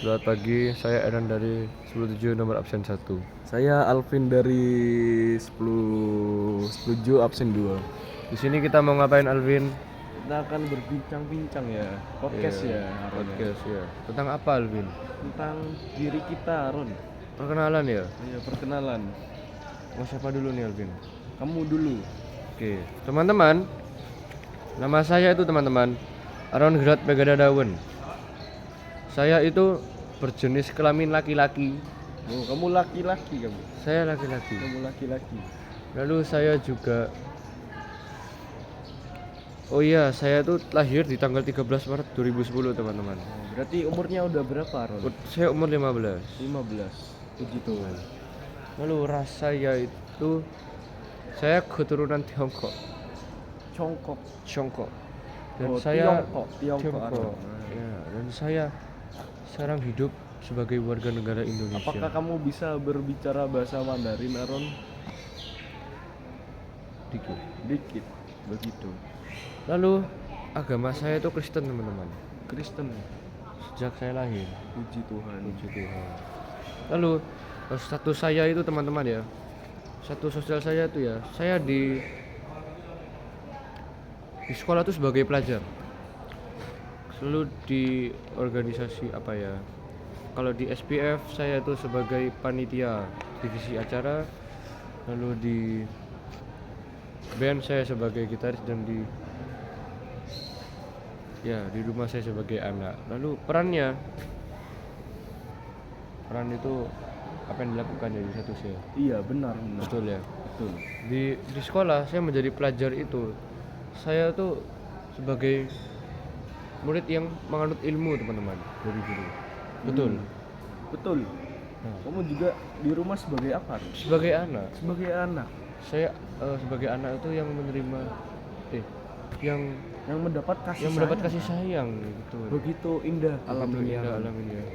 Selamat pagi, saya Eran dari 107 nomor absen 1. Saya Alvin dari 10 absen 2. Di sini kita mau ngapain, Alvin? Kita akan berbincang-bincang ya, podcast Iya, ya, Aron. podcast ya. Tentang apa, Alvin? Tentang diri kita, Aron. Perkenalan ya. Iya, perkenalan. Mau siapa dulu nih, Alvin? Kamu dulu. Oke, teman-teman. Nama saya itu teman-teman Aron Gerat Pegadadawen. Saya itu berjenis kelamin laki-laki. Oh, kamu laki-laki kamu. Saya laki-laki. Kamu laki-laki. Lalu saya juga Oh iya, saya tuh lahir di tanggal 13 Maret 2010, teman-teman. Oh, berarti umurnya udah berapa, Aron? Saya umur 15. 15. Puji Tuhan. Lalu ras saya itu saya keturunan Tiongkok. Congkok. Dan Oh, saya Tiongkok, Aron. Ya, dan saya sekarang hidup sebagai warga negara Indonesia. Apakah kamu bisa berbicara bahasa Mandarin, Aron? Dikit. Begitu. Lalu agama saya itu Kristen, teman-teman. Kristen. Sejak saya lahir. Puji Tuhan. Puji Tuhan. Lalu status saya itu, teman-teman ya. Status sosial saya itu ya, saya di sekolah itu sebagai pelajar. Selalu di organisasi apa ya? Kalau di SPF saya itu sebagai panitia divisi acara. Lalu di band saya sebagai gitaris, dan di rumah saya sebagai anak. Lalu peran itu apa yang dilakukan ya di satu saya. Iya, benar. Betul ya. Betul. Di sekolah saya menjadi pelajar itu, saya tuh sebagai murid yang menganut ilmu, teman-teman, dari dulu. Betul. Nah, Kamu juga di rumah sebagai apa? sebagai anak, Sebagai anak saya sebagai anak itu yang menerima yang mendapat kasih kasih sayang gitu. Begitu indah alam ini. Indah alam ini ya.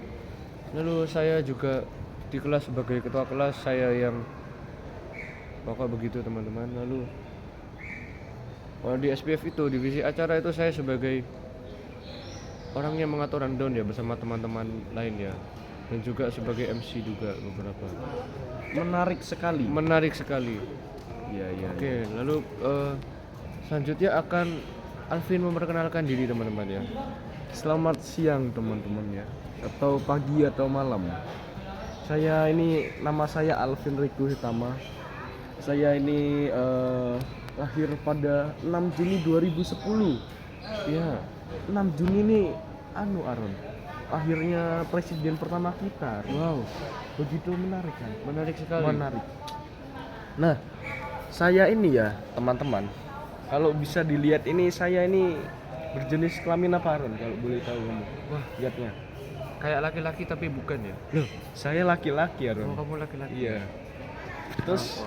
Lalu saya juga di kelas sebagai ketua kelas, saya yang pokok begitu, teman-teman. Lalu kalau di SPF itu divisi acara itu saya sebagai orang yang mengatur rundown ya bersama teman-teman lain ya, dan juga sebagai MC juga beberapa. Menarik sekali. Iya. Oke, lalu selanjutnya akan Alvin memperkenalkan diri, teman-teman ya. Selamat siang teman-teman ya, atau pagi atau malam. Nama saya Alvin Riku Hitama. Saya ini lahir pada 6 Juni 2010. Iya. 6 Juni ini Aron. Akhirnya presiden pertama kita. Wow, Begitu menarik kan? menarik sekali. Menarik. Nah, saya ini ya, teman-teman. Kalau bisa dilihat ini, saya ini berjenis kelamin apa, Aron? Kalau boleh tahu kamu. Wah, Lihatnya. kayak laki-laki tapi bukan ya. Loh, saya laki-laki, Oh, Aron. kamu laki-laki. Iya. Terus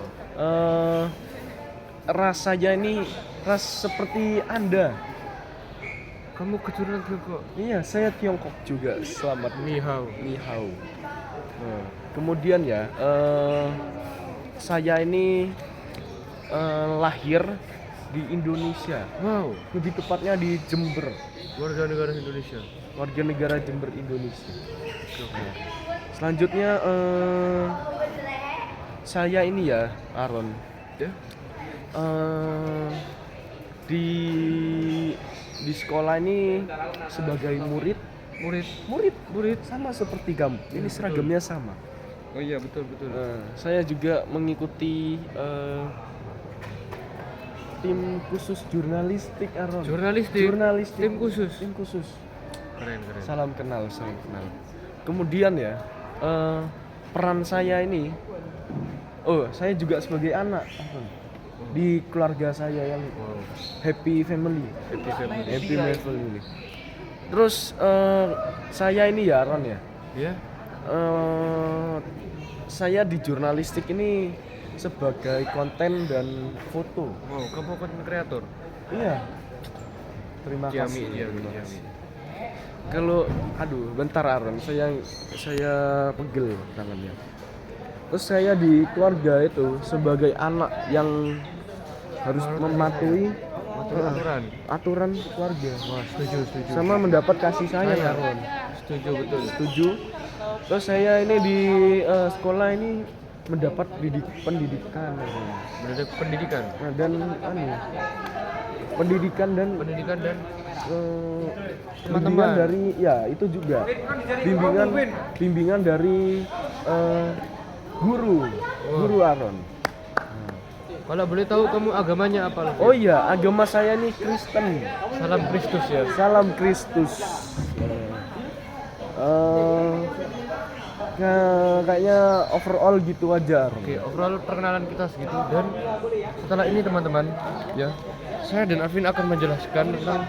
rasanya ini ras seperti Anda. Kamu keturunan Tiongkok. Iya, saya Tiongkok juga. Selamat Ni hao. Ni hao. Nah, kemudian ya, saya ini lahir di Indonesia. Wow, Lebih tepatnya di Jember. warga negara Indonesia. Warga negara Jember, Indonesia. Nah, selanjutnya saya ini ya, Aron. Ya. Di sekolah ini sebagai murid sama seperti kamu. Ini betul. seragamnya sama. Oh iya, betul. Saya juga mengikuti tim khusus jurnalistik, Aron. Jurnalistik. Tim khusus. Keren. Salam kenal. Kemudian ya, peran saya ini, saya juga sebagai anak, Aron. Di keluarga saya yang Wow, happy family. happy family. Terus saya ini ya, Aron ya. Ya. Saya di jurnalistik ini sebagai konten dan foto. Wow, kamu konten kreator. Iya. Terima Kiami. kasih. Kalau bentar Aron, saya pegel tangannya. Terus saya di keluarga itu sebagai anak yang harus mematuhi aturan. aturan keluarga. Wah, setuju. Sama mendapat kasih sayang Sayang. Aron. Setuju betul. Setuju. Terus saya ini di sekolah ini mendapat pendidikan Aron. Mendapat pendidikan. Nah, dan pendidikan dan Pendidikan dan bimbingan teman-teman. dari ya itu juga bimbingan dari guru Aron. Kalau boleh tahu kamu agamanya apa? Alvin? Oh iya, agama saya nih Kristen. Salam Kristus ya. Salam Kristus. Kayaknya overall gitu aja. Oke, overall perkenalan kita segitu, dan setelah ini teman-teman ya, saya dan Arvin akan menjelaskan tentang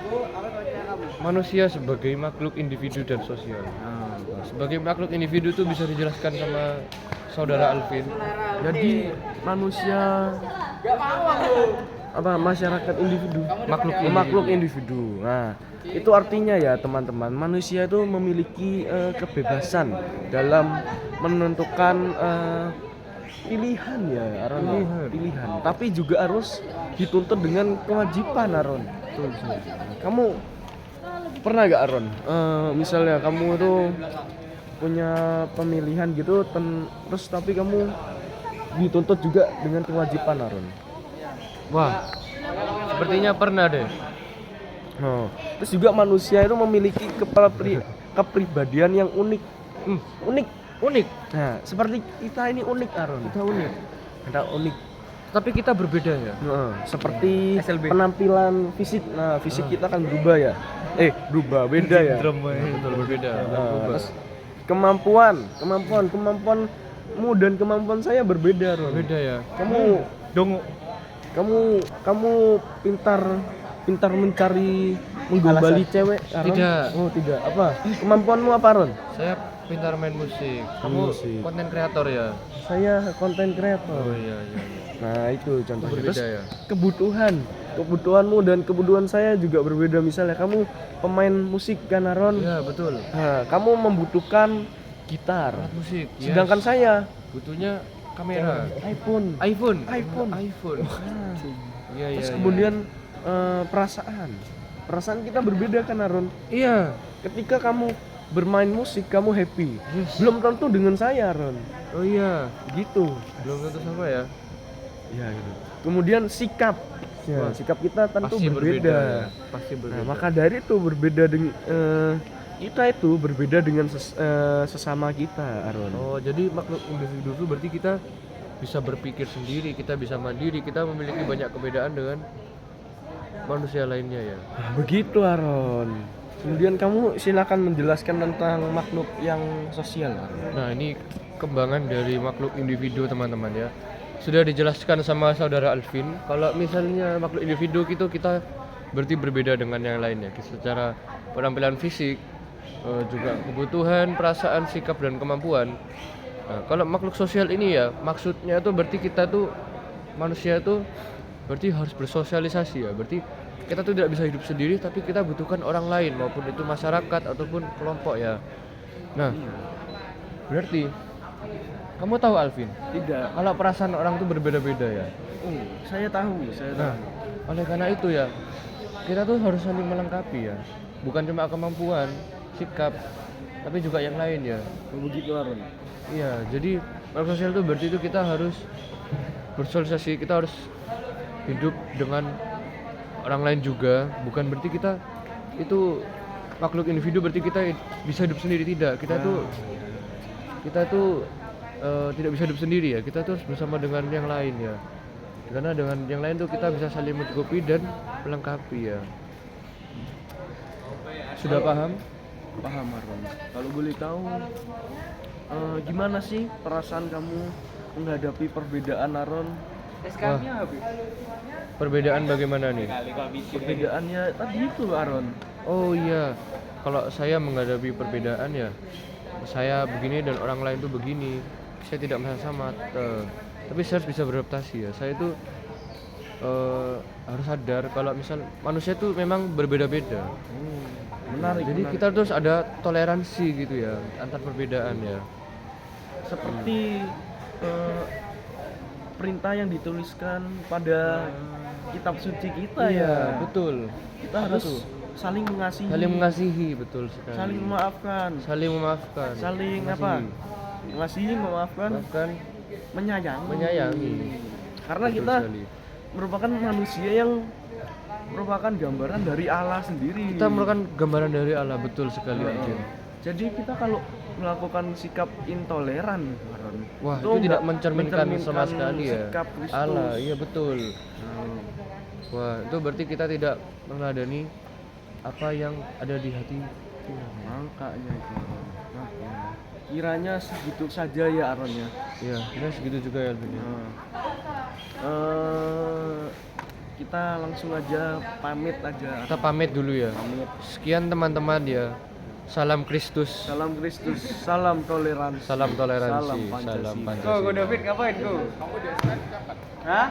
manusia sebagai makhluk individu dan sosial. Sebagai makhluk individu itu bisa dijelaskan sama saudara Alvin. Jadi manusia apa masyarakat individu, makhluk individu. Nah, itu artinya ya teman-teman, manusia itu memiliki kebebasan dalam menentukan pilihan ya, Aron. Pilihan. Tapi juga harus dituntut dengan kewajiban, Aron. Kamu pernah gak, Aron? Misalnya kamu tuh punya pemilihan gitu, terus tapi kamu dituntut juga dengan kewajiban, Aron. Wah, sepertinya pernah deh. Terus juga manusia itu memiliki kepribadian yang unik. Unik. Nah, seperti kita ini unik, Aron. Kita unik. Tapi kita berbeda ya. Seperti SLB. penampilan fisik. Nah, fisik kita kan berubah ya. Beda ya. Betul berbeda. Terus kemampuanmu dan kemampuan saya berbeda, Ron. Berbeda ya. Kamu pintar mencari menggombali cewek, Ron? Tidak. Oh, tidak. Apa? Kemampuanmu apa, Ron? Saya pintar main musik. Kamu Musik. konten kreator ya. Saya konten kreator. Oh iya. Nah, itu contohnya. Berbeda Terus ya. kebutuhanmu dan kebutuhan saya juga berbeda. Misalnya kamu pemain musik kan, Ron? Iya betul. Nah, kamu membutuhkan gitar. Alat musik. Yes. Sedangkan saya butuhnya kamera. iPhone. iPhone. Nah, Iya. terus kemudian perasaan kita berbeda kan, Aron? Iya. Ketika kamu bermain musik kamu happy, belum tentu dengan saya, Aron. Oh iya. Gitu. Belum tentu sama ya. Ya gitu. Kemudian sikap. Ya, sikap kita tentu Pasti berbeda. ya. Pasti berbeda. Nah, maka dari itu berbeda dengan kita itu berbeda dengan sesama kita, Aron. Oh, jadi makhluk individu itu berarti kita bisa berpikir sendiri, kita bisa mandiri, kita memiliki banyak perbedaan dengan manusia lainnya ya. Nah, begitu, Aron. Kemudian kamu silakan menjelaskan tentang makhluk yang sosial, Aron. Nah, ini kembangan dari makhluk individu teman-teman ya. Sudah dijelaskan sama saudara Alvin, kalau misalnya makhluk individu itu kita berarti berbeda dengan yang lainnya secara penampilan fisik, juga kebutuhan, perasaan, sikap dan kemampuan. Nah, kalau makhluk sosial ini ya maksudnya tuh berarti kita tuh manusia tuh berarti harus bersosialisasi ya. Berarti kita tuh tidak bisa hidup sendiri tapi kita butuhkan orang lain maupun itu masyarakat ataupun kelompok ya. Nah, berarti kamu tahu Alvin? Tidak. Kalau perasaan orang tuh berbeda-beda ya. Saya tahu. Nah, oleh karena itu ya kita tuh harus saling melengkapi ya. Bukan cuma kemampuan, sikap, tapi juga yang lain ya. Begitu, Aron. Iya, jadi makhluk sosial itu berarti itu kita harus bersosialisasi, kita harus hidup dengan orang lain juga. Bukan berarti kita itu makhluk individu berarti kita bisa hidup sendiri, tidak. Kita tuh tidak bisa hidup sendiri ya. Kita tuh harus bersama dengan yang lain ya. Karena dengan yang lain tuh kita bisa saling mencukupi dan melengkapi ya. Sudah paham? Paham, Aron. Kalau boleh tahu gimana sih perasaan kamu menghadapi perbedaan, Aron? Wah, perbedaan bagaimana nih? Perbedaannya tadi itu, Aron. Oh iya, kalau saya menghadapi perbedaan ya, saya begini dan orang lain tuh begini, saya tidak merasa sama, tapi saya harus bisa beradaptasi ya. Saya itu harus sadar kalau misal manusia tuh memang berbeda-beda. Menarik. Jadi kita terus ada toleransi gitu ya antar perbedaan ya. Seperti perintah yang dituliskan pada kitab suci kita Iya, ya. betul. Kita Apa harus tuh? saling mengasihi, Saling mengasihi, betul sekali. saling memaafkan, Saling memaafkan. saling apa? Mengasihi, memaafkan, Bahkan menyayangi. menyayangi. Karena Betul kita sekali. merupakan manusia yang merupakan gambaran dari Allah sendiri. Kita merupakan gambaran dari Allah, betul sekali, Heeh. Adin. Jadi kita kalau melakukan sikap intoleran, Wah, itu tidak nggak mencerminkan sama sekali ya. sikap Kristus. Allah, iya betul. Hmm. Wah, itu berarti kita tidak meneladani apa yang ada di hati Tuhan. Makanya itu. Makanya. Kiranya segitu saja ya Aronnya. Iya, ini segitu juga ya, Alvin. Ya. Kita langsung aja pamit aja. Kita pamit dulu ya. Pamit. Sekian teman-teman ya. Salam Kristus. Salam Kristus, salam toleransi. Salam toleransi. Salam Pancasila. Salam Pancasila. David ngapain, Go? Kamu di SPF kapan? Hah?